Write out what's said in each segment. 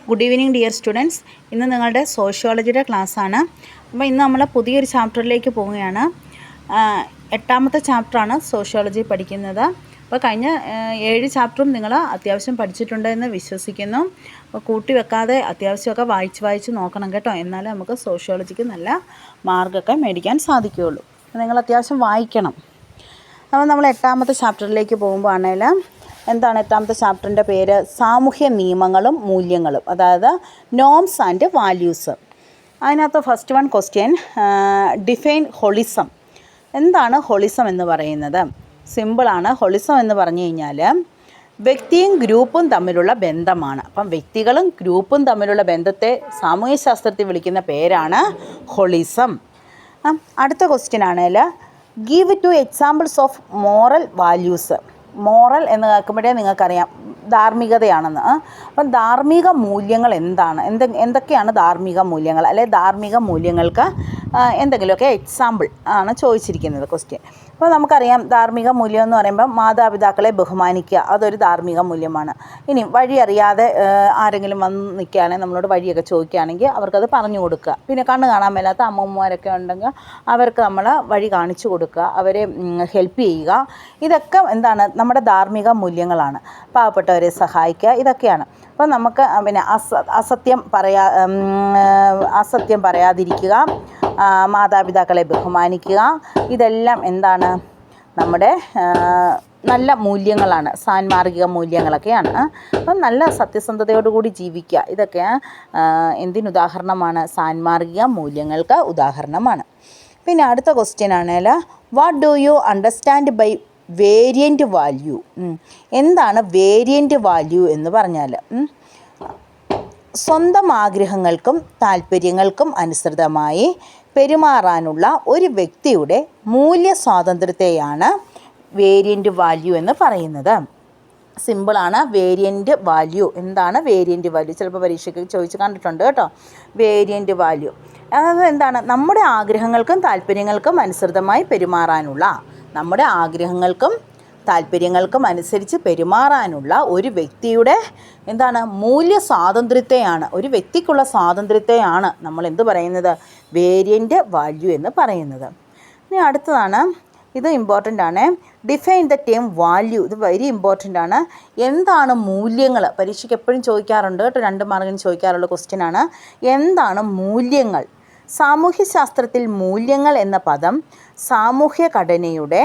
Good evening dear students. ഇന്ന് നിങ്ങളുടെ സോഷ്യോളജിയുടെ ക്ലാസ്സാണ്. അപ്പോൾ ഇന്ന് നമ്മൾ പുതിയൊരു ചാപ്റ്ററിലേക്ക് പോവുകയാണ്. 8ാമത്തെ ചാപ്റ്ററാണ് സോഷ്യോളജി പഠിക്കുന്നത്. അപ്പോൾ കഴിഞ്ഞ 7 ചാപ്റ്ററും നിങ്ങൾ അത്യാവശ്യം പഠിച്ചിട്ടുണ്ടെന്ന് വിശ്വസിക്കുന്നു. അപ്പോൾ കൂട്ടി വെക്കാതെ അത്യാവശ്യമൊക്കെ വായിച്ച് നോക്കണം കേട്ടോ. എന്നാലേ നമുക്ക് സോഷ്യോളജിക്ക് നല്ല മാർക്കൊക്കെ മേടിക്കാൻ സാധിക്കുകയുള്ളൂ. നിങ്ങൾ അത്യാവശ്യം വായിക്കണം. അപ്പോൾ നമ്മൾ 8ാമത്തെ ചാപ്റ്ററിലേക്ക് പോകുമ്പോൾ ആണെങ്കിൽ എന്താണ് 8ാമത്തെ ചാപ്റ്ററിൻ്റെ പേര്? സാമൂഹ്യ നിയമങ്ങളും മൂല്യങ്ങളും, അതായത് നോംസ് ആൻഡ് വാല്യൂസ്. അതിനകത്ത് first one question, define holism. എന്താണ് ഹോളിസം എന്ന് പറയുന്നത്? സിമ്പിളാണ്. ഹോളിസം എന്ന് പറഞ്ഞു കഴിഞ്ഞാൽ വ്യക്തിയും ഗ്രൂപ്പും തമ്മിലുള്ള ബന്ധമാണ്. അപ്പം വ്യക്തികളും ഗ്രൂപ്പും തമ്മിലുള്ള ബന്ധത്തെ സാമൂഹ്യശാസ്ത്രത്തിൽ വിളിക്കുന്ന പേരാണ് ഹോളിസം. അടുത്ത ക്വസ്റ്റ്യൻ ആണെങ്കിൽ give 2 examples of moral values. Moral എന്ന് കേൾക്കുമ്പോഴേ നിങ്ങൾക്കറിയാം ധാർമ്മികതയാണെന്ന്. അപ്പം ധാർമ്മിക മൂല്യങ്ങൾ എന്താണ്? എന്തൊക്കെയാണ് ധാർമ്മിക മൂല്യങ്ങൾ? അല്ലെ ധാർമ്മിക മൂല്യങ്ങൾക്ക് എന്തെങ്കിലുമൊക്കെ എക്സാമ്പിൾ ആണ് ചോദിച്ചിരിക്കുന്നത് ക്വസ്റ്റ്യൻ. അപ്പോൾ നമുക്കറിയാം ധാർമ്മിക മൂല്യം എന്ന് പറയുമ്പോൾ മാതാപിതാക്കളെ ബഹുമാനിക്കുക, അതൊരു ധാർമ്മിക മൂല്യമാണ്. ഇനി വഴി അറിയാതെ ആരെങ്കിലും വന്ന് നിൽക്കുകയാണെങ്കിൽ നമ്മളോട് വഴിയൊക്കെ ചോദിക്കുകയാണെങ്കിൽ അവർക്കത് പറഞ്ഞു കൊടുക്കുക. പിന്നെ കണ്ണ് കാണാൻ മേലാത്ത അമ്മൂമ്മമാരൊക്കെ ഉണ്ടെങ്കിൽ അവർക്ക് നമ്മൾ വഴി കാണിച്ചു കൊടുക്കുക, അവരെ ഹെൽപ്പ് ചെയ്യുക. ഇതൊക്കെ എന്താണ്? നമ്മുടെ ധാർമ്മിക മൂല്യങ്ങളാണ്. പാവപ്പെട്ടവരെ സഹായിക്കുക, ഇതൊക്കെയാണ്. അപ്പോൾ നമുക്ക് പിന്നെ അസത്യം പറയാതിരിക്കുക, മാതാപിതാക്കളെ ബഹുമാനിക്കുക, ഇതെല്ലാം എന്താണ്? നമ്മുടെ നല്ല മൂല്യങ്ങളാണ്, സാൻമാർഗിക മൂല്യങ്ങളൊക്കെയാണ്. അപ്പം നല്ല സത്യസന്ധതയോടുകൂടി ജീവിക്കുക, ഇതൊക്കെ എന്തിനുദാഹരണമാണ്? സാൻമാർഗിക മൂല്യങ്ങൾക്ക് ഉദാഹരണമാണ്. പിന്നെ അടുത്ത ക്വസ്റ്റ്യൻ ആണെങ്കിൽ what do you understand by variant value? എന്താണ് വേരിയൻ്റ് വാല്യൂ എന്ന് പറഞ്ഞാൽ? സ്വന്തം ആഗ്രഹങ്ങൾക്കും താല്പര്യങ്ങൾക്കും അനുസൃതമായി പെരുമാറാനുള്ള ഒരു വ്യക്തിയുടെ മൂല്യ സ്വാതന്ത്ര്യത്തെയാണ് വേരിയൻ്റ് വാല്യൂ എന്ന് പറയുന്നത്. സിമ്പിളാണ്. വേരിയൻ്റ് വാല്യൂ എന്താണ്? വേരിയൻ്റ് വാല്യൂ ചിലപ്പോൾ പരീക്ഷയ്ക്ക് ചോദിച്ച് കണ്ടിട്ടുണ്ട് കേട്ടോ. വേരിയൻ്റ് വാല്യൂ അതായത് എന്താണ്? നമ്മുടെ ആഗ്രഹങ്ങൾക്കും താല്പര്യങ്ങൾക്കും അനുസൃതമായി പെരുമാറാനുള്ള, നമ്മുടെ ആഗ്രഹങ്ങൾക്കും താല്പര്യങ്ങൾക്കും അനുസരിച്ച് പെരുമാറാനുള്ള ഒരു വ്യക്തിയുടെ എന്താണ്? മൂല്യ സ്വാതന്ത്ര്യത്തെയാണ്, ഒരു വ്യക്തിക്കുള്ള സ്വാതന്ത്ര്യത്തെയാണ് നമ്മൾ എന്ത് പറയുന്നത്? വേരിയൻ്റ് വാല്യൂ എന്ന് പറയുന്നത്. ഇനി അടുത്തതാണ്, ഇത് ഇമ്പോർട്ടൻ്റ് ആണ്. Define the term value. ഇത് വെരി ഇമ്പോർട്ടൻ്റ് ആണ്. എന്താണ് മൂല്യങ്ങൾ? പരീക്ഷയ്ക്ക് എപ്പോഴും ചോദിക്കാറുണ്ട് കേട്ടോ, 2 മാർക്കിന് ചോദിക്കാറുള്ള ക്വസ്റ്റ്യൻ ആണ്. എന്താണ് മൂല്യങ്ങൾ? സാമൂഹ്യശാസ്ത്രത്തിൽ മൂല്യങ്ങൾ എന്ന പദം സാമൂഹ്യ ഘടനയുടെ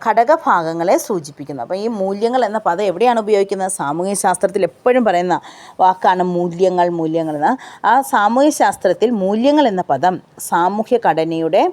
ഘടകഭാഗങ്ങളെ സൂചിപ്പിക്കുന്നു. അപ്പോൾ ഈ മൂല്യങ്ങൾ എന്ന പദം എവിടെയാണ് ഉപയോഗിക്കുന്നത്? സാമൂഹ്യശാസ്ത്രത്തിൽ എപ്പോഴും പറയുന്ന വാക്കാണ് മൂല്യങ്ങൾ എന്ന്. ആ സാമൂഹ്യശാസ്ത്രത്തിൽ മൂല്യങ്ങൾ എന്ന പദം സാമൂഹ്യ ഘടനയുടെ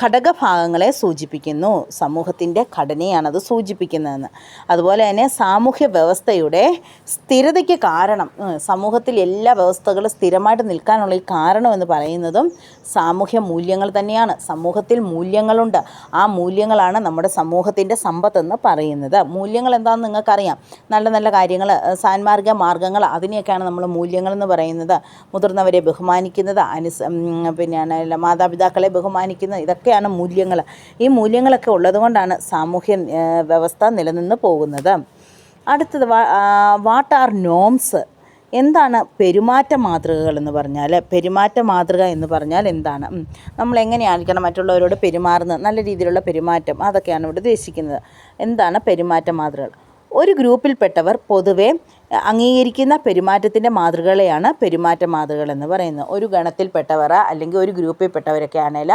ഘടകഭാഗങ്ങളെ സൂചിപ്പിക്കുന്നു. സമൂഹത്തിൻ്റെ ഘടനയാണത് സൂചിപ്പിക്കുന്നതെന്ന്. അതുപോലെ തന്നെ സാമൂഹ്യ വ്യവസ്ഥയുടെ സ്ഥിരതയ്ക്ക് കാരണം, സമൂഹത്തിൽ എല്ലാ വ്യവസ്ഥകളും സ്ഥിരമായിട്ട് നിൽക്കാനുള്ള ഈ കാരണം എന്ന് പറയുന്നതും സാമൂഹ്യ മൂല്യങ്ങൾ തന്നെയാണ്. സമൂഹത്തിൽ മൂല്യങ്ങളുണ്ട്. ആ മൂല്യങ്ങളാണ് നമ്മുടെ സമൂഹത്തിൻ്റെ സമ്പത്തെന്ന് പറയുന്നത്. മൂല്യങ്ങൾ എന്താണെന്ന് നിങ്ങൾക്കറിയാം. നല്ല നല്ല കാര്യങ്ങൾ, സാൻമാർഗിക മാർഗ്ഗങ്ങൾ, അതിനെയൊക്കെയാണ് നമ്മൾ മൂല്യങ്ങളെന്ന് പറയുന്നത്. മുതിർന്നവരെ ബഹുമാനിക്കുന്നത്, പിന്നെ മാതാപിതാക്കളെ ബഹുമാനിക്കുന്നത്, ഇതൊക്കെയാണ് മൂല്യങ്ങൾ. ഈ മൂല്യങ്ങളൊക്കെ ഉള്ളതുകൊണ്ടാണ് സാമൂഹ്യ വ്യവസ്ഥ നിലനിന്ന് പോകുന്നത്. അടുത്തത് വാട്ട് ആർ നോംസ്? എന്താണ് പെരുമാറ്റ മാതൃകകൾ എന്ന് പറഞ്ഞാൽ? പെരുമാറ്റ മാതൃക എന്ന് പറഞ്ഞാൽ എന്താണ്? നമ്മൾ എങ്ങനെയായിരിക്കണം മറ്റുള്ളവരോട് പെരുമാറുന്നത്? നല്ല രീതിയിലുള്ള പെരുമാറ്റം, അതൊക്കെയാണ് ഇവിടെ ഉദ്ദേശിക്കുന്നത്. എന്താണ് പെരുമാറ്റ മാതൃകകൾ? ഒരു ഗ്രൂപ്പിൽപ്പെട്ടവർ പൊതുവെ അംഗീകരിക്കുന്ന പെരുമാറ്റത്തിൻ്റെ മാതൃകകളെയാണ് പെരുമാറ്റ മാതൃകകൾ എന്ന് പറയുന്നത്. ഒരു ഗണത്തിൽപ്പെട്ടവർ അല്ലെങ്കിൽ ഒരു ഗ്രൂപ്പിൽപ്പെട്ടവരൊക്കെ ആണെങ്കിൽ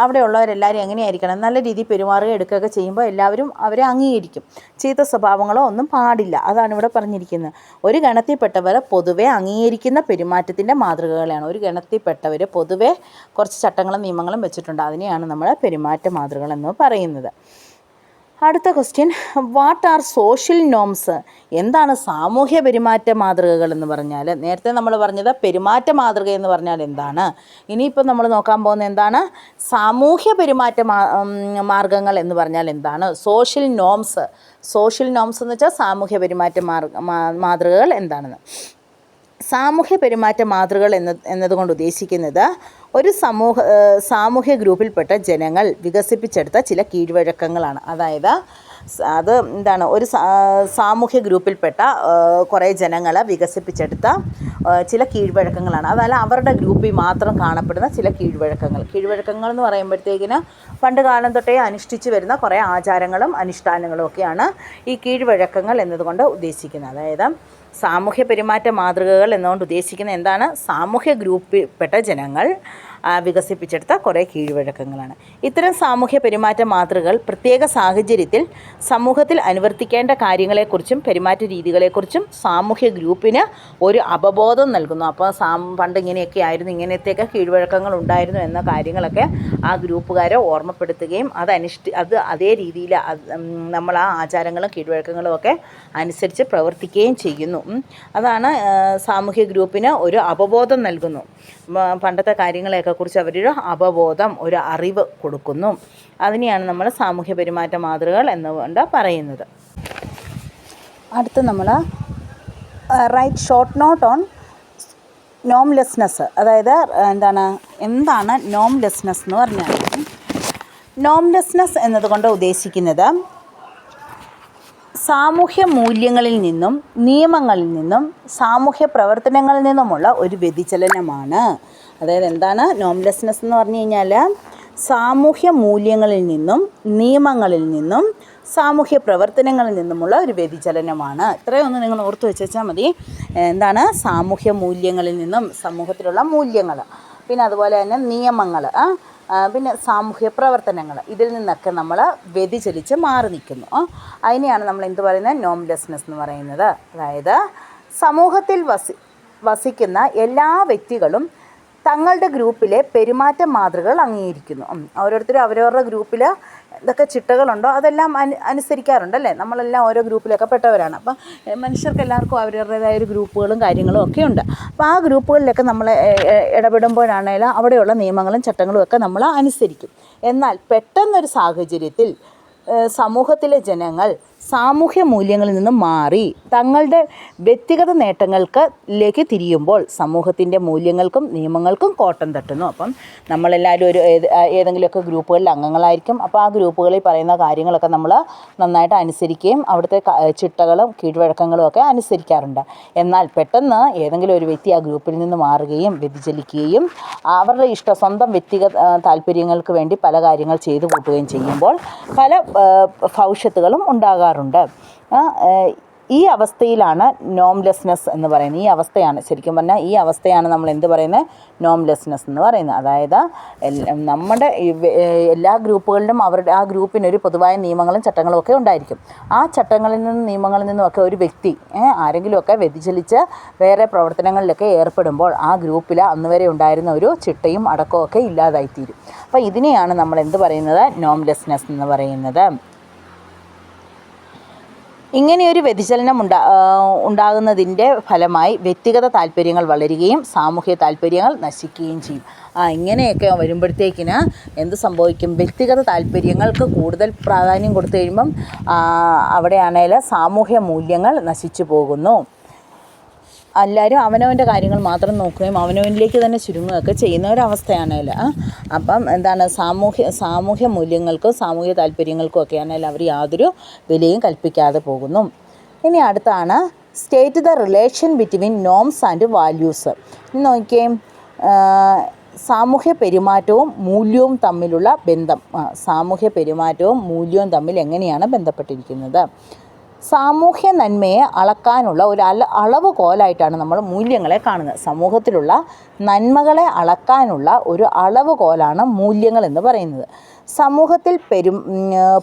അവിടെയുള്ളവരെല്ലാവരും എങ്ങനെയായിരിക്കണം? നല്ല രീതിയിൽ പെരുമാറുക എടുക്കുകയൊക്കെ ചെയ്യുമ്പോൾ എല്ലാവരും അവരെ അംഗീകരിക്കും. ചീത്ത സ്വഭാവങ്ങളോ ഒന്നും പാടില്ല. അതാണ് ഇവിടെ പറഞ്ഞിരിക്കുന്നത്. ഒരു ഗണത്തിൽപ്പെട്ടവർ പൊതുവെ അംഗീകരിക്കുന്ന പെരുമാറ്റത്തിൻ്റെ മാതൃകകളെയാണ്. ഒരു ഗണത്തിൽപ്പെട്ടവർ പൊതുവെ കുറച്ച് ചട്ടങ്ങളും നിയമങ്ങളും വെച്ചിട്ടുണ്ട്. അതിനെയാണ് നമ്മൾ പെരുമാറ്റ മാതൃകകൾ എന്ന് പറയുന്നത്. അടുത്ത question, what are social norms? എന്താണ് സാമൂഹ്യ പെരുമാറ്റ മാതൃകകൾ എന്ന് പറഞ്ഞാൽ? നേരത്തെ നമ്മൾ പറഞ്ഞത് പെരുമാറ്റ മാതൃക എന്ന് പറഞ്ഞാൽ എന്താണ്. ഇനിയിപ്പോൾ നമ്മൾ നോക്കാൻ പോകുന്നത് എന്താണ്? സാമൂഹ്യ പെരുമാറ്റ മാർഗങ്ങൾ എന്ന് പറഞ്ഞാൽ എന്താണ്? Social norms. സോഷ്യൽ നോംസ് എന്ന് വെച്ചാൽ സാമൂഹ്യ പെരുമാറ്റ മാതൃകകൾ എന്താണെന്ന്. സാമൂഹ്യ പെരുമാറ്റ മാതൃകകൾ എന്നതുകൊണ്ട് ഉദ്ദേശിക്കുന്നത് ഒരു സാമൂഹ്യ ഗ്രൂപ്പിൽപ്പെട്ട ജനങ്ങൾ വികസിപ്പിച്ചെടുത്ത ചില കീഴ്വഴക്കങ്ങളാണ്. അതായത് അത് എന്താണ്, ഒരു സാമൂഹ്യ ഗ്രൂപ്പിൽപ്പെട്ട കുറേ ജനങ്ങൾ വികസിപ്പിച്ചെടുത്ത ചില കീഴ്വഴക്കങ്ങളാണ്. അതല്ല അവരുടെ ഗ്രൂപ്പിൽ മാത്രം കാണപ്പെടുന്ന ചില കീഴ്വഴക്കങ്ങൾ എന്ന് പറയുമ്പോഴത്തേക്കിന് പണ്ട് കാലം തൊട്ടേ അനുഷ്ഠിച്ച് വരുന്ന കുറേ ആചാരങ്ങളും അനുഷ്ഠാനങ്ങളും ഒക്കെയാണ് ഈ കീഴ്വഴക്കങ്ങൾ എന്നതുകൊണ്ട് ഉദ്ദേശിക്കുന്നത്. അതായത് സാമൂഹ്യ പെരുമാറ്റ മാതൃകകൾ എന്നുകൊണ്ട് ഉദ്ദേശിക്കുന്നത് എന്താണ്? സാമൂഹ്യ ഗ്രൂപ്പിൽപ്പെട്ട ജനങ്ങൾ വികസിപ്പിച്ചെടുത്ത കുറേ കീഴ്വഴക്കങ്ങളാണ്. ഇത്തരം സാമൂഹ്യ പെരുമാറ്റ മാതൃകകൾ പ്രത്യേക സാഹചര്യത്തിൽ സമൂഹത്തിൽ അനുവർത്തിക്കേണ്ട കാര്യങ്ങളെക്കുറിച്ചും പെരുമാറ്റ രീതികളെക്കുറിച്ചും സാമൂഹ്യ ഗ്രൂപ്പിന് ഒരു അവബോധം നൽകുന്നു. അപ്പോൾ പണ്ട് ഇങ്ങനെയൊക്കെ ആയിരുന്നു, ഇങ്ങനത്തെയൊക്കെ കീഴ്വഴക്കങ്ങൾ ഉണ്ടായിരുന്നു എന്ന കാര്യങ്ങളൊക്കെ ആ ഗ്രൂപ്പുകാരെ ഓർമ്മപ്പെടുത്തുകയും അത് അതേ രീതിയിൽ നമ്മൾ ആ ആചാരങ്ങളും കീഴ്വഴക്കങ്ങളും ഒക്കെ അനുസരിച്ച് പ്രവർത്തിക്കുകയും ചെയ്യുന്നു. അതാണ് സാമൂഹ്യ ഗ്രൂപ്പിന് ഒരു അവബോധം നൽകുന്നു. പണ്ടത്തെ കാര്യങ്ങളെയൊക്കെ കുറിച്ച് അവരൊരു അവബോധം, ഒരു അറിവ് കൊടുക്കുന്നു. അതിനെയാണ് നമ്മൾ സാമൂഹ്യ പെരുമാറ്റ മാതൃകകൾ എന്നുകൊണ്ട് പറയുന്നത്. അടുത്ത് നമ്മൾ റൈറ്റ് ഷോർട്ട് നോട്ട് ഓൺ നോംലെസ്നെസ്. അതായത് എന്താണ് നോംലെസ്നെസ് എന്ന് പറഞ്ഞാൽ, നോംലെസ്നെസ് എന്നതുകൊണ്ട് ഉദ്ദേശിക്കുന്നത് സാമൂഹ്യ മൂല്യങ്ങളിൽ നിന്നും നിയമങ്ങളിൽ നിന്നും സാമൂഹ്യ പ്രവർത്തനങ്ങളിൽ നിന്നുമുള്ള ഒരു വ്യതിചലനമാണ്. അതായത് എന്താണ് നോംലെസ്നെസ് എന്ന് പറഞ്ഞു കഴിഞ്ഞാൽ? സാമൂഹ്യ മൂല്യങ്ങളിൽ നിന്നും നിയമങ്ങളിൽ നിന്നും സാമൂഹ്യ പ്രവർത്തനങ്ങളിൽ നിന്നുമുള്ള ഒരു വ്യതിചലനമാണ്. ഇത്രയൊന്ന് നിങ്ങൾ ഓർത്ത് വെച്ചാൽ മതി. എന്താണ് സാമൂഹ്യ മൂല്യങ്ങളിൽ നിന്നും, സമൂഹത്തിലുള്ള മൂല്യങ്ങൾ, പിന്നെ അതുപോലെ തന്നെ നിയമങ്ങൾ, പിന്നെ സാമൂഹ്യ പ്രവർത്തനങ്ങൾ, ഇതിൽ നിന്നൊക്കെ നമ്മൾ വ്യതിചലിച്ച് മാറി നിൽക്കുന്നു. അതിനെയാണ് നമ്മൾ എന്ത് പറയുന്നത്? നോംലെസ്നെസ് എന്ന് പറയുന്നത്. അതായത് സമൂഹത്തിൽ വസിക്കുന്ന എല്ലാ വ്യക്തികളും തങ്ങളുടെ ഗ്രൂപ്പിലെ പെരുമാറ്റ മാതൃകകൾ അംഗീകരിക്കുന്നു. ഓരോരുത്തരും അവരവരുടെ ഗ്രൂപ്പിൽ ഇതൊക്കെ ചിട്ടകളുണ്ടോ അതെല്ലാം അനുസരിക്കാറുണ്ടല്ലേ. നമ്മളെല്ലാം ഓരോ ഗ്രൂപ്പിലൊക്കെ പെട്ടവരാണ്. അപ്പം മനുഷ്യർക്ക് എല്ലാവർക്കും അവരവരുടേതായ ഒരു ഗ്രൂപ്പുകളും കാര്യങ്ങളും ഒക്കെ ഉണ്ട്. അപ്പോൾ ആ ഗ്രൂപ്പുകളിലൊക്കെ നമ്മൾ ഇടപെടുമ്പോഴാണെങ്കിലും അവിടെയുള്ള നിയമങ്ങളും ചട്ടങ്ങളും ഒക്കെ നമ്മൾ അനുസരിക്കും. എന്നാൽ പെട്ടെന്നൊരു സാഹചര്യത്തിൽ സമൂഹത്തിലെ ജനങ്ങൾ സാമൂഹ്യ മൂല്യങ്ങളിൽ നിന്നും മാറി തങ്ങളുടെ വ്യക്തിഗത നേട്ടങ്ങൾക്ക് തിരിയുമ്പോൾ സമൂഹത്തിൻ്റെ മൂല്യങ്ങൾക്കും നിയമങ്ങൾക്കും കോട്ടം തട്ടുന്നു. അപ്പം നമ്മളെല്ലാവരും ഏതെങ്കിലുമൊക്കെ ഗ്രൂപ്പുകളിൽ അംഗങ്ങളായിരിക്കും. അപ്പോൾ ആ ഗ്രൂപ്പുകളിൽ പറയുന്ന കാര്യങ്ങളൊക്കെ നമ്മൾ നന്നായിട്ട് അനുസരിക്കുകയും അവിടുത്തെ ചിട്ടകളും കീഴ്വഴക്കങ്ങളും ഒക്കെ അനുസരിക്കാറുണ്ട്. എന്നാൽ പെട്ടെന്ന് ഏതെങ്കിലും ഒരു വ്യക്തി ആ ഗ്രൂപ്പിൽ നിന്ന് മാറുകയും വ്യതിചലിക്കുകയും അവരുടെ സ്വന്തം വ്യക്തിഗത താല്പര്യങ്ങൾക്ക് വേണ്ടി പല കാര്യങ്ങൾ ചെയ്തു കൂട്ടുകയും ചെയ്യുമ്പോൾ പല ഭവിഷ്യത്തുകളും ഉണ്ടാകാറുണ്ട്. ഈ അവസ്ഥയിലാണ് നോംലെസ്നെസ് എന്ന് പറയുന്നത്. ഈ അവസ്ഥയാണ് ശരിക്കും പറഞ്ഞാൽ ഈ അവസ്ഥയാണ് നമ്മൾ എന്ത് പറയുന്നത്? നോംലെസ്നെസ് എന്ന് പറയുന്നത്. അതായത് നമ്മുടെ എല്ലാ ഗ്രൂപ്പുകളിലും അവരുടെ ആ ഗ്രൂപ്പിനൊരു പൊതുവായ നിയമങ്ങളും ചട്ടങ്ങളും ഒക്കെ ഉണ്ടായിരിക്കും. ആ ചട്ടങ്ങളിൽ നിന്നും നിയമങ്ങളിൽ നിന്നുമൊക്കെ ഒരു വ്യക്തി ആരെങ്കിലുമൊക്കെ വ്യതിചലിച്ച് വേറെ പ്രവർത്തനങ്ങളിലൊക്കെ ഏർപ്പെടുമ്പോൾ ആ ഗ്രൂപ്പിൽ അന്ന് വരെ ഉണ്ടായിരുന്ന ഒരു ചിട്ടയും അടക്കവും ഒക്കെ ഇല്ലാതായിത്തീരും. അപ്പോൾ ഇതിനെയാണ് നമ്മൾ എന്ത് പറയുന്നത്? നോംലെസ്നെസ് എന്ന് പറയുന്നത്. ഇങ്ങനെയൊരു വ്യതിചലനം ഉണ്ടാകുന്നതിൻ്റെ ഫലമായി വ്യക്തിഗത താല്പര്യങ്ങൾ വളരുകയും സാമൂഹ്യ താല്പര്യങ്ങൾ നശിക്കുകയും ചെയ്യും. ഇങ്ങനെയൊക്കെ വരുമ്പോഴത്തേക്കിന് എന്ത് സംഭവിക്കും? വ്യക്തിഗത താല്പര്യങ്ങൾക്ക് കൂടുതൽ പ്രാധാന്യം കൊടുത്തു കഴിയുമ്പം അവിടെയാണെങ്കിൽ സാമൂഹ്യ മൂല്യങ്ങൾ നശിച്ചു പോകുന്നു. എല്ലാവരും അവനവൻ്റെ കാര്യങ്ങൾ മാത്രം നോക്കുകയും അവനവനിലേക്ക് തന്നെ ചുരുങ്ങുകയൊക്കെ ചെയ്യുന്ന ഒരവസ്ഥയാണേൽ. അപ്പം എന്താണ് സാമൂഹ്യ മൂല്യങ്ങൾക്കും സാമൂഹ്യ താല്പര്യങ്ങൾക്കും ഒക്കെയാണെങ്കിൽ അവർ യാതൊരു വിലയും കൽപ്പിക്കാതെ പോകുന്നു. ഇനി അടുത്താണ് state the relation between norms and values. നോക്കിയേ, സാമൂഹ്യ പെരുമാറ്റവും മൂല്യവും തമ്മിലുള്ള ബന്ധം. സാമൂഹ്യ പെരുമാറ്റവും മൂല്യവും തമ്മിൽ എങ്ങനെയാണ് ബന്ധപ്പെട്ടിരിക്കുന്നത്? സാമൂഹ്യ നന്മയെ അളക്കാനുള്ള ഒരു അളവുകോലായിട്ടാണ് നമ്മൾ മൂല്യങ്ങളെ കാണുന്നത്. സമൂഹത്തിലുള്ള നന്മകളെ അളക്കാനുള്ള ഒരു അളവുകോലാണ് മൂല്യങ്ങൾ എന്ന് പറയുന്നത്. സമൂഹത്തിൽ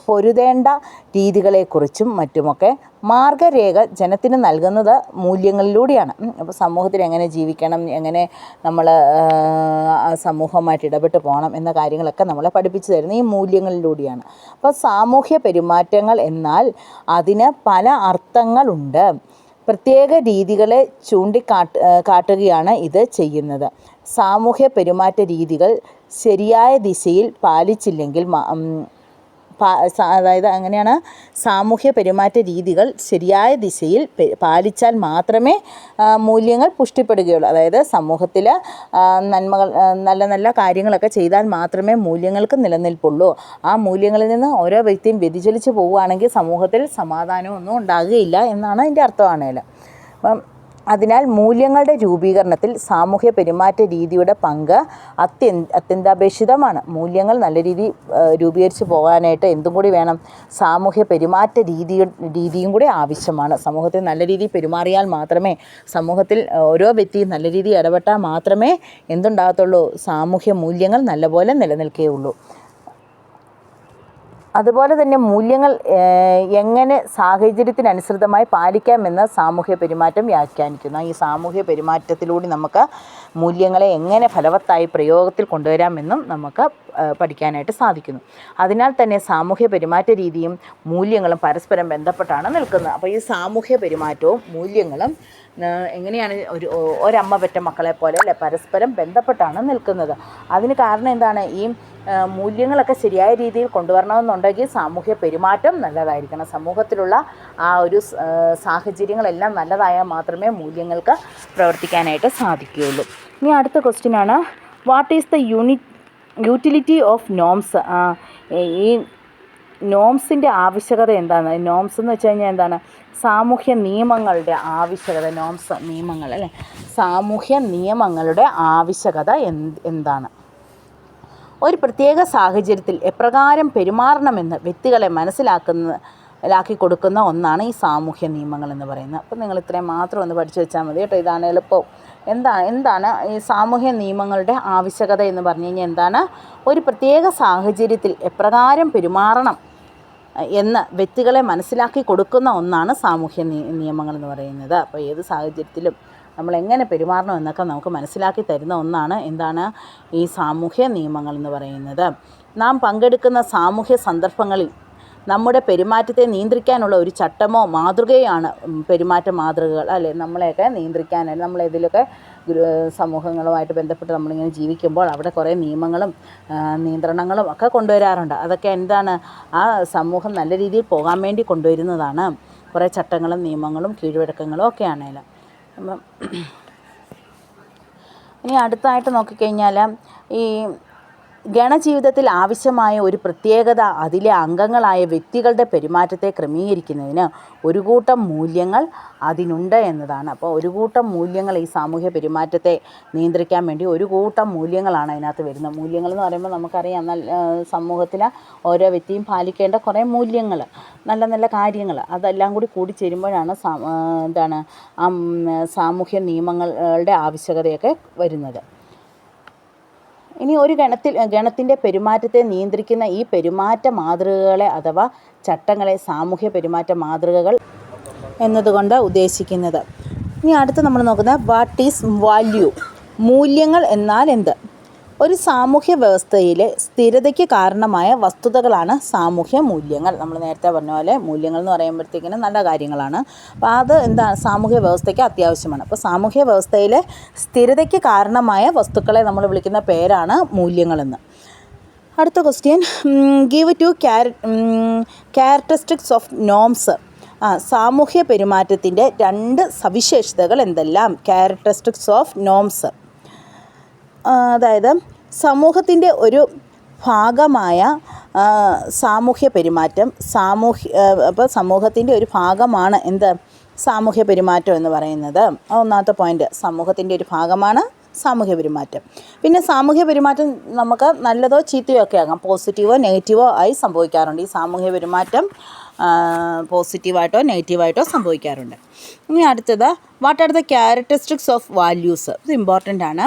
പൊരുതേണ്ട രീതികളെക്കുറിച്ചും മറ്റുമൊക്കെ മാർഗരേഖ ജനത്തിന് നൽകുന്നത് മൂല്യങ്ങളിലൂടെയാണ്. അപ്പോൾ സമൂഹത്തിൽ എങ്ങനെ ജീവിക്കണം, എങ്ങനെ നമ്മൾ സമൂഹവുമായിട്ട് ഇടപെട്ട് പോകണം എന്ന കാര്യങ്ങളൊക്കെ നമ്മളെ പഠിപ്പിച്ചു തരുന്നത് ഈ മൂല്യങ്ങളിലൂടെയാണ്. അപ്പോൾ സാമൂഹ്യ പെരുമാറ്റങ്ങൾ എന്നാൽ അതിന് പല അർത്ഥങ്ങളുണ്ട്. പ്രത്യേക രീതികളെ കാട്ടുകയാണ് ഇത് ചെയ്യുന്നത്. സാമൂഹ്യ പെരുമാറ്റ രീതികൾ ശരിയായ ദിശയിൽ പാലിച്ചില്ലെങ്കിൽ അതായത് അങ്ങനെയാണ്, സാമൂഹ്യ പെരുമാറ്റ രീതികൾ ശരിയായ ദിശയിൽ പാലിച്ചാൽ മാത്രമേ മൂല്യങ്ങൾ പുഷ്ടിപ്പെടുകയുള്ളൂ. അതായത് സമൂഹത്തിൽ നന്മകൾ നല്ല നല്ല കാര്യങ്ങളൊക്കെ ചെയ്താൽ മാത്രമേ മൂല്യങ്ങൾക്ക് നിലനിൽപ്പുള്ളൂ. ആ മൂല്യങ്ങളിൽ നിന്ന് ഓരോ വ്യക്തിയും വ്യതിചലിച്ച് പോവുകയാണെങ്കിൽ സമൂഹത്തിൽ സമാധാനമൊന്നും ഉണ്ടാകുകയില്ല എന്നാണ് അതിൻ്റെ അർത്ഥമാണേൽ. അപ്പം അതിനാൽ മൂല്യങ്ങളുടെ രൂപീകരണത്തിൽ സാമൂഹ്യ പെരുമാറ്റ രീതിയുടെ പങ്ക് അത്യന്താപേക്ഷിതമാണ്. മൂല്യങ്ങൾ നല്ല രീതിയിൽ രൂപീകരിച്ച് പോകാനായിട്ട് എന്തും കൂടി വേണം? സാമൂഹ്യ പെരുമാറ്റ രീതിയും കൂടി ആവശ്യമാണ്. സമൂഹത്തിൽ നല്ല രീതിയിൽ പെരുമാറിയാൽ മാത്രമേ, സമൂഹത്തിൽ ഓരോ വ്യക്തിയും നല്ല രീതിയിൽ ഇടപെട്ടാൽ മാത്രമേ എന്തുണ്ടാകത്തുള്ളൂ? സാമൂഹ്യ മൂല്യങ്ങൾ നല്ലപോലെ നിലനിൽക്കുകയുള്ളൂ. അതുപോലെ തന്നെ മൂല്യങ്ങൾ എങ്ങനെ സാഹചര്യത്തിനനുസൃതമായി പാലിക്കാമെന്ന് സാമൂഹ്യ പെരുമാറ്റം വ്യാഖ്യാനിക്കുന്നു. ഈ സാമൂഹ്യ പെരുമാറ്റത്തിലൂടെ നമുക്ക് മൂല്യങ്ങളെ എങ്ങനെ ഫലവത്തായി പ്രയോഗത്തിൽ കൊണ്ടുവരാമെന്നും നമുക്ക് പഠിക്കാനായിട്ട് സാധിക്കുന്നു. അതിനാൽ തന്നെ സാമൂഹ്യ പെരുമാറ്റ രീതിയും മൂല്യങ്ങളും പരസ്പരം ബന്ധപ്പെട്ടാണ് നിൽക്കുന്നത്. അപ്പോൾ ഈ സാമൂഹ്യ പെരുമാറ്റവും മൂല്യങ്ങളും എങ്ങനെയാണ് ഒരമ്മ പെറ്റ മക്കളെ പോലെ അല്ലേ പരസ്പരം ബന്ധപ്പെട്ടാണ് നിൽക്കുന്നത്. അതിന് കാരണം എന്താണ്? ഈ മൂല്യങ്ങളൊക്കെ ശരിയായ രീതിയിൽ കൊണ്ടുവരണമെന്നുണ്ടെങ്കിൽ സാമൂഹ്യ പെരുമാറ്റം നല്ലതായിരിക്കണം. സമൂഹത്തിലുള്ള ആ ഒരു സാഹചര്യങ്ങളെല്ലാം നല്ലതായാൽ മാത്രമേ മൂല്യങ്ങൾക്ക് പ്രവർത്തിക്കാനായിട്ട് സാധിക്കുകയുള്ളൂ. ഇനി അടുത്ത ക്വസ്റ്റ്യനാണ്, what is the utility of norms? ഈ നോംസിൻ്റെ ആവശ്യകത എന്താണ്? നോംസ് എന്ന് വെച്ച് കഴിഞ്ഞാൽ എന്താണ്? സാമൂഹ്യ നിയമങ്ങളുടെ ആവശ്യകത. നോംസ് നിയമങ്ങൾ അല്ലേ? സാമൂഹ്യ നിയമങ്ങളുടെ ആവശ്യകത എന്താണ്? ഒരു പ്രത്യേക സാഹചര്യത്തിൽ എപ്രകാരം പെരുമാറണമെന്ന് വ്യക്തികളെ മനസ്സിലാക്കി കൊടുക്കുന്ന ഒന്നാണ് ഈ സാമൂഹ്യ നിയമങ്ങൾ എന്ന് പറയുന്നത്. അപ്പം നിങ്ങൾ ഇത്രയും മാത്രം ഒന്ന് പഠിച്ചു വെച്ചാൽ മതി കേട്ടോ. ഇതാണ് എളുപ്പം. എന്താണ് ഈ സാമൂഹ്യ നിയമങ്ങളുടെ ആവശ്യകത എന്ന് പറഞ്ഞു കഴിഞ്ഞാൽ എന്താണ്? ഒരു പ്രത്യേക സാഹചര്യത്തിൽ എപ്രകാരം പെരുമാറണം എന്ന് വ്യക്തികളെ മനസ്സിലാക്കി കൊടുക്കുന്ന ഒന്നാണ് സാമൂഹ്യ നിയമങ്ങൾ എന്ന് പറയുന്നത്. അപ്പോൾ ഏത് സാഹചര്യത്തിലും നമ്മൾ എങ്ങനെ പെരുമാറണം എന്നൊക്കെ നമുക്ക് മനസ്സിലാക്കി തരുന്ന ഒന്നാണ് എന്താണ്? ഈ സാമൂഹ്യ നിയമങ്ങൾ എന്ന് പറയുന്നത്. നാം പങ്കെടുക്കുന്ന സാമൂഹ്യ സന്ദർഭങ്ങളിൽ നമ്മുടെ പെരുമാറ്റത്തെ നിയന്ത്രിക്കാനുള്ള ഒരു ചട്ടമോ മാതൃകയോ ആണ് പെരുമാറ്റ മാതൃകകൾ അല്ലേ? നമ്മളെയൊക്കെ നിയന്ത്രിക്കാനായിട്ട് നമ്മളേതിലൊക്കെ സമൂഹങ്ങളുമായിട്ട് ബന്ധപ്പെട്ട് നമ്മളിങ്ങനെ ജീവിക്കുമ്പോൾ അവിടെ കുറേ നിയമങ്ങളും നിയന്ത്രണങ്ങളും ഒക്കെ കൊണ്ടുവരാറുണ്ട്. അതൊക്കെ എന്താണ്? ആ സമൂഹം നല്ല രീതിയിൽ പോകാൻ വേണ്ടി കൊണ്ടുവരുന്നതാണ്. കുറേ ചട്ടങ്ങളും നിയമങ്ങളും കീഴ്വഴക്കങ്ങളും ഒക്കെ ആണേലും. അപ്പം ഇനി അടുത്തായിട്ട് നോക്കിക്കഴിഞ്ഞാൽ ഈ ഗണജീവിതത്തിൽ ആവശ്യമായ ഒരു പ്രത്യേകത അതിലെ അംഗങ്ങളായ വ്യക്തികളുടെ പെരുമാറ്റത്തെ ക്രമീകരിക്കുന്നതിന് ഒരു കൂട്ടം മൂല്യങ്ങൾ അതിനുണ്ട് എന്നതാണ്. അപ്പോൾ ഒരു കൂട്ടം മൂല്യങ്ങൾ ഈ സാമൂഹ്യ പെരുമാറ്റത്തെ നിയന്ത്രിക്കാൻ വേണ്ടി ഒരു കൂട്ടം മൂല്യങ്ങളാണ് അതിനകത്ത് വരുന്നത്. മൂല്യങ്ങൾ എന്ന് പറയുമ്പോൾ നമുക്കറിയാം സമൂഹത്തിൽ ഓരോ വ്യക്തിയും പാലിക്കേണ്ട കുറേ മൂല്യങ്ങൾ, നല്ല നല്ല കാര്യങ്ങൾ, അതെല്ലാം കൂടി കൂടിച്ചേരുമ്പോഴാണ് സാമൂഹ്യ നിയമങ്ങളുടെ ആവശ്യകതയൊക്കെ വരുന്നത്. ഇനി ഒരു ഗണത്തിൻ്റെ പെരുമാറ്റത്തെ നിയന്ത്രിക്കുന്ന ഈ പെരുമാറ്റ മാതൃകകളെ അഥവാ ചട്ടങ്ങളെ സാമൂഹ്യ പെരുമാറ്റ മാതൃകകൾ എന്നതുകൊണ്ട് ഉദ്ദേശിക്കുന്നത്. ഇനി അടുത്ത് നമ്മൾ നോക്കുന്നത് വാട്ട് ഈസ് വാല്യൂ? മൂല്യങ്ങൾ എന്നാൽ എന്ത്? ഒരു സാമൂഹ്യ വ്യവസ്ഥയിലെ സ്ഥിരതയ്ക്ക് കാരണമായ വസ്തുതകളാണ് സാമൂഹ്യ മൂല്യങ്ങൾ. നമ്മൾ നേരത്തെ പറഞ്ഞ പോലെ മൂല്യങ്ങൾ എന്ന് പറയുമ്പോഴത്തേക്കിനും നല്ല കാര്യങ്ങളാണ്. അപ്പോൾ അത് എന്താണ്? സാമൂഹ്യ വ്യവസ്ഥയ്ക്ക് അത്യാവശ്യമാണ്. അപ്പോൾ സാമൂഹ്യ വ്യവസ്ഥയിലെ സ്ഥിരതയ്ക്ക് കാരണമായ വസ്തുക്കളെ നമ്മൾ വിളിക്കുന്ന പേരാണ് മൂല്യങ്ങളെന്ന്. അടുത്ത question, give two characteristics of norms. സാമൂഹ്യ പെരുമാറ്റത്തിൻ്റെ 2 സവിശേഷതകൾ എന്തെല്ലാം? ക്യാരക്ടറിസ്റ്റിക്സ് ഓഫ് നോംസ്, അതായത് സമൂഹത്തിൻ്റെ ഒരു ഭാഗമായ സാമൂഹ്യ പെരുമാറ്റം. അപ്പോൾ സമൂഹത്തിൻ്റെ ഒരു ഭാഗമാണ് എന്ത്? സാമൂഹ്യ പെരുമാറ്റം എന്ന് പറയുന്നത്. ഒന്നാമത്തെ പോയിൻ്റ്, സമൂഹത്തിൻ്റെ ഒരു ഭാഗമാണ് സാമൂഹ്യ പെരുമാറ്റം. പിന്നെ സാമൂഹ്യ പെരുമാറ്റം നമുക്ക് നല്ലതോ ചീത്തയോ ഒക്കെ ആകാം, പോസിറ്റീവോ നെഗറ്റീവോ ആയി സംഭവിക്കാറുണ്ട്. ഈ സാമൂഹ്യ പെരുമാറ്റം പോസിറ്റീവായിട്ടോ നെഗറ്റീവായിട്ടോ സംഭവിക്കാറുണ്ട്. ഇനി അടുത്തത്, what are the characteristics of values? ഇത് ഇമ്പോർട്ടൻ്റ് ആണ്.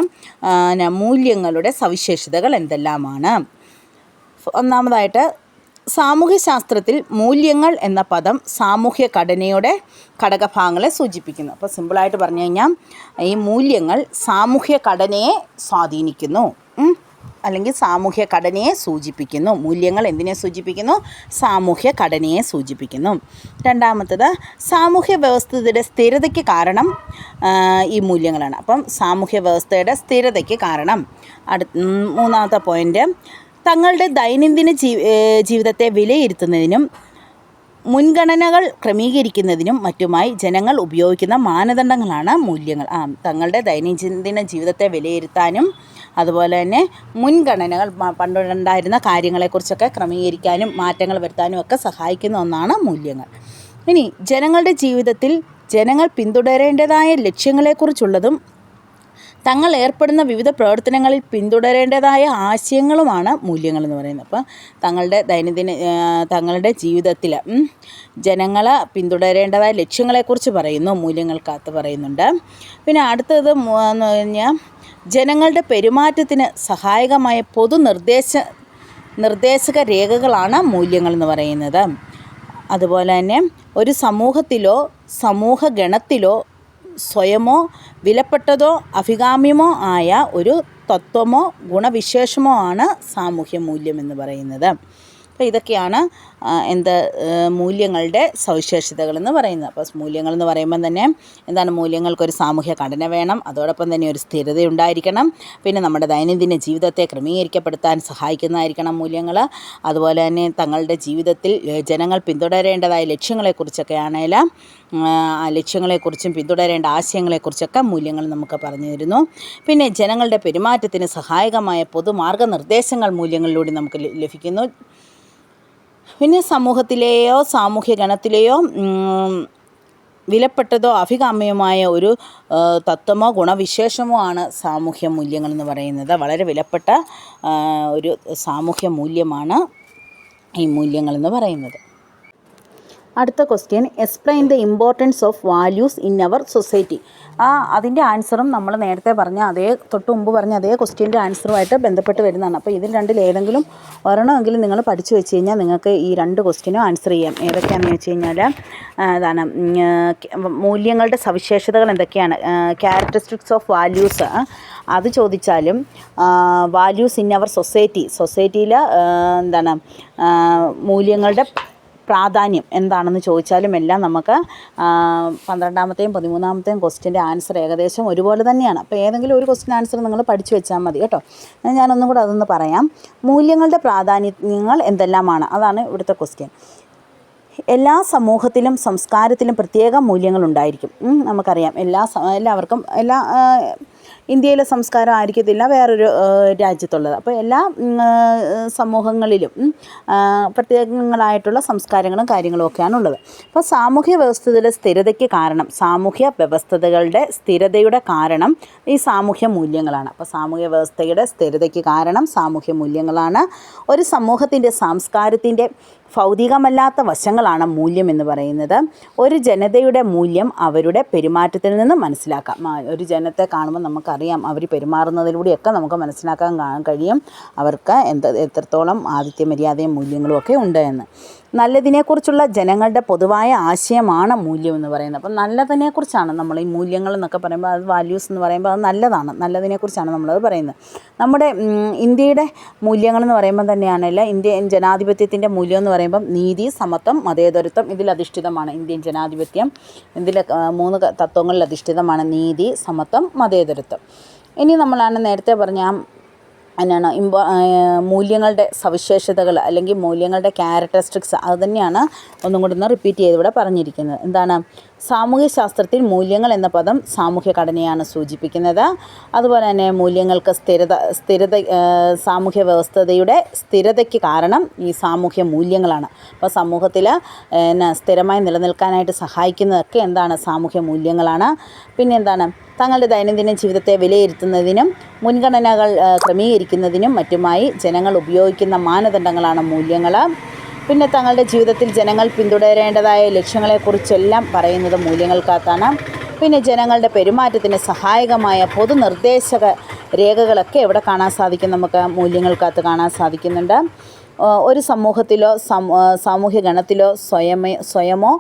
മൂല്യങ്ങളുടെ സവിശേഷതകൾ എന്തെല്ലാമാണ്? ഒന്നാമതായിട്ട്, സാമൂഹ്യശാസ്ത്രത്തിൽ മൂല്യങ്ങൾ എന്ന പദം സാമൂഹ്യ ഘടനയുടെ ഘടകഭാഗങ്ങളെ സൂചിപ്പിക്കുന്നു. അപ്പോൾ സിമ്പിളായിട്ട് പറഞ്ഞു കഴിഞ്ഞാൽ ഈ മൂല്യങ്ങൾ സാമൂഹ്യ ഘടനയെ സ്വാധീനിക്കുന്നു, അല്ലെങ്കിൽ സാമൂഹ്യ ഘടനയെ സൂചിപ്പിക്കുന്നു. മൂല്യങ്ങൾ എന്തിനെ സൂചിപ്പിക്കുന്നു? സാമൂഹ്യ ഘടനയെ സൂചിപ്പിക്കുന്നു. രണ്ടാമത്തത്, സാമൂഹ്യ വ്യവസ്ഥയുടെ സ്ഥിരതയ്ക്ക് കാരണം ഈ മൂല്യങ്ങളാണ്. അപ്പം സാമൂഹ്യ വ്യവസ്ഥയുടെ സ്ഥിരതയ്ക്ക് കാരണം. മൂന്നാമത്തെ പോയിൻ്റ്, തങ്ങളുടെ ദൈനംദിന ജീവിതത്തെ വിലയിരുത്തുന്നതിനും മുൻഗണനകൾ ക്രമീകരിക്കുന്നതിനും മറ്റുമായി ജനങ്ങൾ ഉപയോഗിക്കുന്ന മാനദണ്ഡങ്ങളാണ് മൂല്യങ്ങൾ. തങ്ങളുടെ ദൈനംദിന ജീവിതത്തെ വിലയിരുത്താനും അതുപോലെ തന്നെ മുൻഗണനകൾ പണ്ടുണ്ടായിരുന്ന കാര്യങ്ങളെക്കുറിച്ചൊക്കെ ക്രമീകരിക്കാനും മാറ്റങ്ങൾ വരുത്താനും ഒക്കെ സഹായിക്കുന്ന ഒന്നാണ് മൂല്യങ്ങൾ. ഇനി ജനങ്ങളുടെ ജീവിതത്തിൽ ജനങ്ങൾ പിന്തുടരേണ്ടതായ ലക്ഷ്യങ്ങളെക്കുറിച്ചുള്ളതും തങ്ങൾ ഏർപ്പെടുന്ന വിവിധ പ്രവർത്തനങ്ങളിൽ പിന്തുടരേണ്ടതായ ആശയങ്ങളുമാണ് മൂല്യങ്ങളെന്ന് പറയുന്നത്. അപ്പോൾ തങ്ങളുടെ ജീവിതത്തിൽ ജനങ്ങൾ പിന്തുടരേണ്ടതായ ലക്ഷ്യങ്ങളെക്കുറിച്ച് പറയുന്നു, മൂല്യങ്ങൾക്കകത്ത് പറയുന്നുണ്ട്. പിന്നെ അടുത്തത് എന്ന് പറഞ്ഞാൽ ജനങ്ങളുടെ പെരുമാറ്റത്തിന് സഹായകമായ നിർദ്ദേശക രേഖകളാണ് മൂല്യങ്ങളെന്ന് പറയുന്നത്. അതുപോലെ തന്നെ ഒരു സമൂഹത്തിലോ സമൂഹഗണത്തിലോ സ്വയമോ വിലപ്പെട്ടതോ അഭികാമ്യമോ ആയ ഒരു തത്വമോ ഗുണവിശേഷമോ ആണ് സാമൂഹ്യ മൂല്യം എന്ന് പറയുന്നത്. അപ്പോൾ ഇതൊക്കെയാണ് മൂല്യങ്ങളുടെ സവിശേഷതകളെന്ന് പറയുന്നത്. അപ്പോൾ മൂല്യങ്ങളെന്ന് പറയുമ്പം തന്നെ എന്താണ്, മൂല്യങ്ങൾക്കൊരു സാമൂഹ്യ ഘടന വേണം, അതോടൊപ്പം തന്നെ ഒരു സ്ഥിരതയുണ്ടായിരിക്കണം. പിന്നെ നമ്മുടെ ദൈനംദിന ജീവിതത്തെ ക്രമീകരിക്കപ്പെടുത്താൻ സഹായിക്കുന്നതായിരിക്കണം മൂല്യങ്ങൾ. അതുപോലെ തന്നെ തങ്ങളുടെ ജീവിതത്തിൽ ജനങ്ങൾ പിന്തുടരേണ്ടതായ ലക്ഷ്യങ്ങളെക്കുറിച്ചൊക്കെ ആണെങ്കിൽ ലക്ഷ്യങ്ങളെക്കുറിച്ചും പിന്തുടരേണ്ട ആശയങ്ങളെക്കുറിച്ചൊക്കെ മൂല്യങ്ങൾ നമുക്ക് പറഞ്ഞു തരുന്നു. പിന്നെ ജനങ്ങളുടെ പെരുമാറ്റത്തിന് സഹായകമായ പൊതുമാർഗനിർദ്ദേശങ്ങൾ മൂല്യങ്ങളിലൂടെ നമുക്ക് ലഭിക്കുന്നു. പിന്നെ സമൂഹത്തിലെയോ സാമൂഹ്യ ഗണത്തിലെയോ വിലപ്പെട്ടതോ അഭികാമ്യമായ ഒരു തത്വമോ ഗുണവിശേഷമോ ആണ് സാമൂഹ്യ മൂല്യങ്ങൾ എന്ന് പറയുന്നത്. വളരെ വിലപ്പെട്ട ഒരു സാമൂഹ്യ മൂല്യമാണ് ഈ മൂല്യങ്ങളെന്ന് പറയുന്നത്. അടുത്ത question, explain the importance of values in our society. അതിൻ്റെ ആൻസറും നമ്മൾ നേരത്തെ പറഞ്ഞ തൊട്ട് മുമ്പ് പറഞ്ഞ അതേ ക്വസ്റ്റ്യൻ്റെ ആൻസറുമായിട്ട് ബന്ധപ്പെട്ട് വരുന്നതാണ്. അപ്പോൾ ഇതിൽ രണ്ടിൽ ഏതെങ്കിലും ഒരെണ്ണമെങ്കിലും നിങ്ങൾ പഠിച്ചു വെച്ച് കഴിഞ്ഞാൽ നിങ്ങൾക്ക് ഈ രണ്ട് ക്വസ്റ്റ്യനും ആൻസർ ചെയ്യാം. ഏതൊക്കെയാണെന്ന് വെച്ച് കഴിഞ്ഞാൽ മൂല്യങ്ങളുടെ സവിശേഷതകൾ എന്തൊക്കെയാണ്, ക്യാരക്ടറിസ്റ്റിക്സ് ഓഫ് വാല്യൂസ് അത് ചോദിച്ചാലും, വാല്യൂസ് ഇൻ അവർ സൊസൈറ്റിയിൽ മൂല്യങ്ങളുടെ പ്രാധാന്യം എന്താണെന്ന് ചോദിച്ചാലും എല്ലാം നമുക്ക് 12ാമത്തെയും 13ാമത്തെയും ക്വസ്റ്റ്യൻ്റെ ആൻസർ ഏകദേശം ഒരുപോലെ തന്നെയാണ്. അപ്പോൾ ഏതെങ്കിലും ഒരു ക്വസ്റ്റ്യൻ ആൻസർ നിങ്ങൾ പഠിച്ചു വെച്ചാൽ മതി കേട്ടോ. ഞാനൊന്നും കൂടെ അതൊന്ന് പറയാം. മൂല്യങ്ങളുടെ പ്രാധാന്യങ്ങൾ എന്തെല്ലാമാണ്, അതാണ് ഇവിടുത്തെ ക്വസ്റ്റ്യൻ. എല്ലാ സമൂഹത്തിലും സംസ്കാരത്തിലും പ്രത്യേക മൂല്യങ്ങളുണ്ടായിരിക്കും. നമുക്കറിയാം എല്ലാവർക്കും ഇന്ത്യയിലെ സംസ്കാരം ആയിരിക്കത്തില്ല വേറൊരു രാജ്യത്തുള്ളത്. അപ്പോൾ എല്ലാ സമൂഹങ്ങളിലും പ്രത്യേകങ്ങളായിട്ടുള്ള സംസ്കാരങ്ങളും കാര്യങ്ങളും ഒക്കെയാണ് ഉള്ളത്. അപ്പോൾ സാമൂഹ്യ വ്യവസ്ഥയുടെ സ്ഥിരതയുടെ കാരണം ഈ സാമൂഹ്യ മൂല്യങ്ങളാണ്. അപ്പോൾ സാമൂഹ്യ വ്യവസ്ഥയുടെ സ്ഥിരതയ്ക്ക് കാരണം സാമൂഹ്യ മൂല്യങ്ങളാണ്. ഒരു സമൂഹത്തിൻ്റെ സംസ്കാരത്തിൻ്റെ ഭൗതികമല്ലാത്ത വശങ്ങളാണ് മൂല്യം എന്ന് പറയുന്നത്. ഒരു ജനതയുടെ മൂല്യം അവരുടെ പെരുമാറ്റത്തിൽ നിന്ന് മനസ്സിലാക്കാം. ഒരു ജനത്തെ കാണുമ്പോൾ നമുക്കറിയാം, അവർ പെരുമാറുന്നതിലൂടെയൊക്കെ നമുക്ക് മനസ്സിലാക്കാൻ കഴിയും അവർക്ക് എത്രത്തോളം ആതിഥ്യമര്യാദയും മൂല്യങ്ങളും ഒക്കെ ഉണ്ട് എന്ന്. നല്ലതിനെക്കുറിച്ചുള്ള ജനങ്ങളുടെ പൊതുവായ ആശയമാണ് മൂല്യം എന്ന് പറയുന്നത്. അപ്പം നല്ലതിനെക്കുറിച്ചാണ് നമ്മൾ ഈ മൂല്യങ്ങൾ എന്നൊക്കെ പറയുമ്പോൾ, അത് വാല്യൂസ് എന്ന് പറയുമ്പോൾ അത് നല്ലതാണ്, നല്ലതിനെക്കുറിച്ചാണ് നമ്മളത് പറയുന്നത്. നമ്മുടെ ഇന്ത്യയുടെ മൂല്യങ്ങളെന്ന് പറയുമ്പോൾ തന്നെയാണല്ല, ഇന്ത്യൻ ജനാധിപത്യത്തിൻ്റെ മൂല്യം എന്ന് പറയുമ്പം നീതി, സമത്വം, മതേതരത്വം ഇതിലധിഷ്ഠിതമാണ്. ഇന്ത്യൻ ജനാധിപത്യം 3 തത്വങ്ങളിൽ അധിഷ്ഠിതമാണ്: നീതി, സമത്വം, മതേതരത്വം. ഇനി നമ്മളാണ് നേരത്തെ പറഞ്ഞ മൂല്യങ്ങളുടെ സവിശേഷതകൾ അല്ലെങ്കിൽ മൂല്യങ്ങളുടെ ക്യാരക്ടറിസ്റ്റിക്സ് അത് തന്നെയാണ് ഒന്നും കൂടി ഒന്ന് റിപ്പീറ്റ് ചെയ്ത് ഇവിടെ പറഞ്ഞിരിക്കുന്നത്. എന്താണ്? സാമൂഹ്യ ശാസ്ത്രത്തിൽ മൂല്യങ്ങൾ എന്ന പദം സാമൂഹ്യ ഘടനയാണ് സൂചിപ്പിക്കുന്നത്. അതുപോലെ തന്നെ മൂല്യങ്ങൾക്ക് സാമൂഹ്യ വ്യവസ്ഥയുടെ സ്ഥിരതയ്ക്ക് കാരണം ഈ സാമൂഹ്യ മൂല്യങ്ങളാണ്. അപ്പോൾ സമൂഹത്തിൽ സ്ഥിരമായി നിലനിൽക്കാനായിട്ട് സഹായിക്കുന്നതൊക്കെ എന്താണ്? സാമൂഹ്യ മൂല്യങ്ങളാണ്. പിന്നെ എന്താണ്? തങ്ങളുടെ ദൈനംദിന ജീവിതത്തെ വിലയിരുത്തുന്നതിനും മുൻഗണനകൾ ക്രമീകരിക്കുന്നതിനും മറ്റുമായി ജനങ്ങൾ ഉപയോഗിക്കുന്ന മാനദണ്ഡങ്ങളാണ് മൂല്യങ്ങൾ. പിന്നെ തങ്ങളുടെ ജീവിതത്തിൽ ജനങ്ങൾ പിന്തുടരേണ്ടതായ ലക്ഷ്യങ്ങളെക്കുറിച്ചെല്ലാം പറയുന്നത് മൂല്യങ്ങൾക്കകത്താണ്. പിന്നെ ജനങ്ങളുടെ പെരുമാറ്റത്തിന് സഹായകമായ പൊതുനിർദ്ദേശക രേഖകളൊക്കെ എവിടെ കാണാൻ സാധിക്കും? നമുക്ക് മൂല്യങ്ങൾക്കകത്ത് കാണാൻ സാധിക്കുന്നുണ്ട്. ഒരു സമൂഹത്തിലോ സാമൂഹ്യ ഗണത്തിലോ സ്വയമോ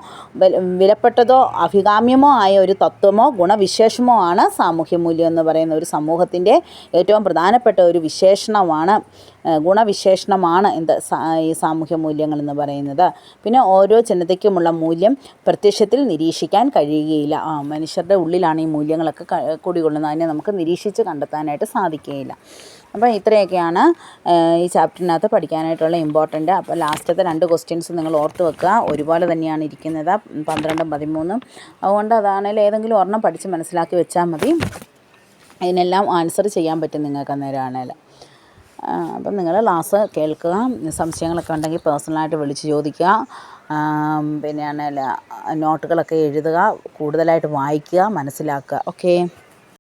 വിലപ്പെട്ടതോ അഭികാമ്യമോ ആയ ഒരു തത്വമോ ഗുണവിശേഷമോ ആണ് സാമൂഹ്യ മൂല്യം എന്ന് പറയുന്ന ഒരു സമൂഹത്തിൻ്റെ ഏറ്റവും പ്രധാനപ്പെട്ട ഒരു ഗുണവിശേഷണമാണ് ഈ സാമൂഹ്യ മൂല്യങ്ങൾ എന്ന് പറയുന്നത്. പിന്നെ ഓരോ ജനതയ്ക്കുമുള്ള മൂല്യം പ്രത്യക്ഷത്തിൽ നിരീക്ഷിക്കാൻ കഴിയുകയില്ല. മനുഷ്യരുടെ ഉള്ളിലാണ് ഈ മൂല്യങ്ങളൊക്കെ കുടികൊള്ളുന്നത്. അതിനെ നമുക്ക് നിരീക്ഷിച്ച് കണ്ടെത്താനായിട്ട് സാധിക്കുകയില്ല. അപ്പോൾ ഇത്രയൊക്കെയാണ് ഈ ചാപ്റ്ററിനകത്ത് പഠിക്കാനായിട്ടുള്ള ഇമ്പോർട്ടൻ്റ്. അപ്പോൾ ലാസ്റ്റത്തെ 2 ക്വസ്റ്റ്യൻസ് നിങ്ങൾ ഓർത്ത് വെക്കുക. ഒരുപോലെ തന്നെയാണ് ഇരിക്കുന്നത്, 12ഉം 13ഉം. അതുകൊണ്ട് അതാണെങ്കിൽ ഏതെങ്കിലും ഒരെണ്ണം പഠിച്ച് മനസ്സിലാക്കി വെച്ചാൽ മതി. അതിനെല്ലാം ആൻസർ ചെയ്യാൻ പറ്റും നിങ്ങൾക്ക് അന്നേരമാണെങ്കിൽ. അപ്പം നിങ്ങൾ ക്ലാസ് കേൾക്കുക. സംശയങ്ങളൊക്കെ ഉണ്ടെങ്കിൽ പേഴ്സണലായിട്ട് വിളിച്ച് ചോദിക്കുക. പിന്നെ നോട്ടുകളൊക്കെ എഴുതുക, കൂടുതലായിട്ട് വായിക്കുക, മനസ്സിലാക്കുക. ഓക്കേ.